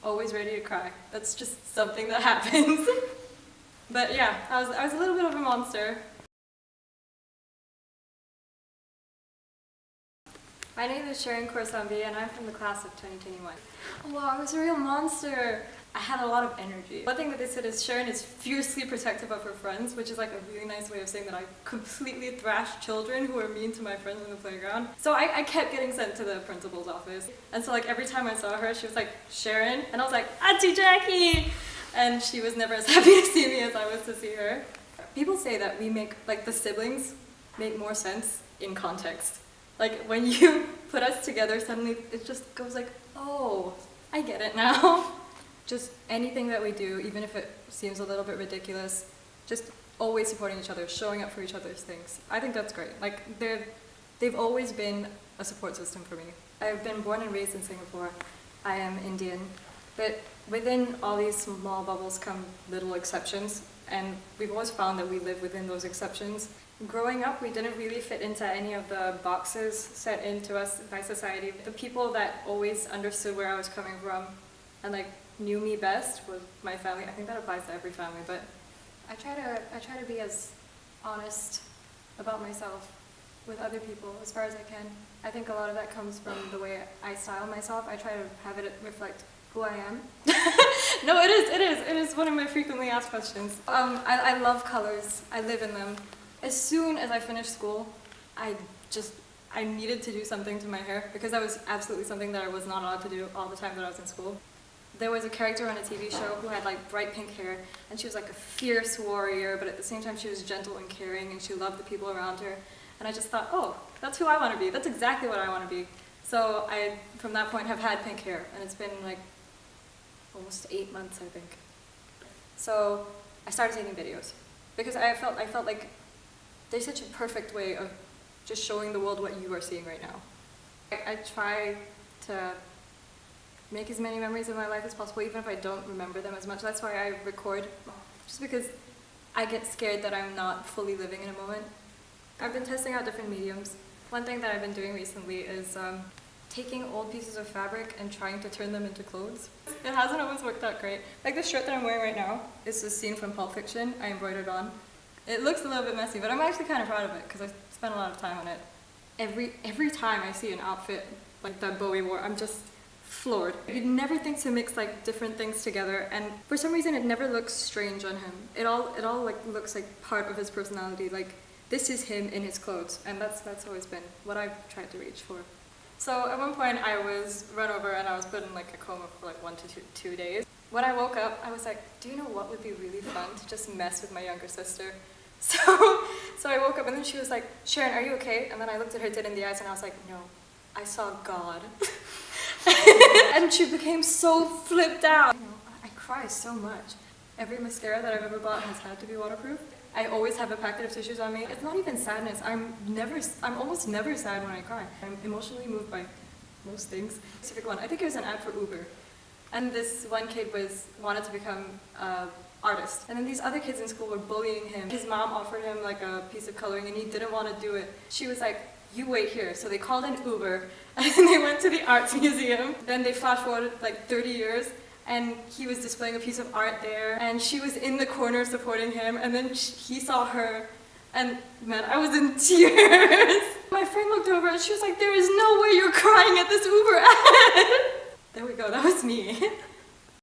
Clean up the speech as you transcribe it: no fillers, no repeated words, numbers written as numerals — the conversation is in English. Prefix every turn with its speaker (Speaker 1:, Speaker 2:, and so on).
Speaker 1: always ready to cry. That's just something that happens. But yeah, I was a little bit of a monster. My name is Sharan Sambhi and I'm from the class of 2021. Oh wow, I was a real monster! I had a lot of energy. One thing that they said is Sharan is fiercely protective of her friends, which is like a really nice way of saying that I completely thrash children who are mean to my friends in the playground. So I kept getting sent to the principal's office. And so like every time I saw her, she was like, Sharan, and I was like, Auntie Jackie! And she was never as happy to see me as I was to see her. People say that we make, like the siblings, make more sense in context. Like when you put us together, suddenly it just goes like, oh, I get it now. Just anything that we do, even if it seems a little bit ridiculous, just always supporting each other, showing up for each other's things. I think that's great. Like they've always been a support system for me. I've been born and raised in Singapore. I am Indian, but within all these small bubbles come little exceptions, and we've always found that we live within those exceptions. Growing up, we didn't really fit into any of the boxes set into us by society. The people that always understood where I was coming from and like knew me best was my family. I think that applies to every family, but I try to be as honest about myself with other people as far as I can. I think a lot of that comes from the way I style myself. I try to have it reflect who I am. No, it is one of my frequently asked questions. I love colors. I live in them. As soon as I finished school, I needed to do something to my hair because that was absolutely something that I was not allowed to do all the time that I was in school. There was a character on a TV show who had like bright pink hair, and she was like a fierce warrior, but at the same time she was gentle and caring, and she loved the people around her. And I just thought, oh, that's who I want to be. That's exactly what I want to be. So I, from that point, have had pink hair, and it's been like almost 8 months, I think. So I started taking videos because I felt like there's such a perfect way of just showing the world what you are seeing right now. I try to make as many memories of my life as possible, even if I don't remember them as much. That's why I record, just because I get scared that I'm not fully living in a moment. I've been testing out different mediums. One thing that I've been doing recently is taking old pieces of fabric and trying to turn them into clothes. It hasn't always worked out great. Like this shirt that I'm wearing right now is a scene from Pulp Fiction I embroidered on. It looks a little bit messy, but I'm actually kind of proud of it because I spent a lot of time on it. Every time I see an outfit like that Bowie wore, I'm just floored. You'd never think to mix like different things together, and for some reason it never looks strange on him. It all like looks like part of his personality. Like this is him in his clothes, and that's always been what I've tried to reach for. So at one point I was run over and I was put in like a coma for like 1 to 2 days. When I woke up, I was like, do you know what would be really fun? To just mess with my younger sister. So I woke up and then she was like, Sharan, are you okay? And then I looked at her dead in the eyes and I was like, no, I saw God. And she became so flipped out. You know, I cry so much. Every mascara that I've ever bought has had to be waterproof. I always have a packet of tissues on me. It's not even sadness. I'm almost never sad when I cry. I'm emotionally moved by most things. Specific one, I think it was an ad for Uber. And this one kid wanted to become an artist. And then these other kids in school were bullying him. His mom offered him like a piece of coloring and he didn't want to do it. She was like, you wait here. So they called an Uber and they went to the arts museum. Then they flash forwarded like 30 years and he was displaying a piece of art there and she was in the corner supporting him, and then he saw her and man, I was in tears. My friend looked over and she was like, there is no way you're crying at this Uber ad. There we go, that was me.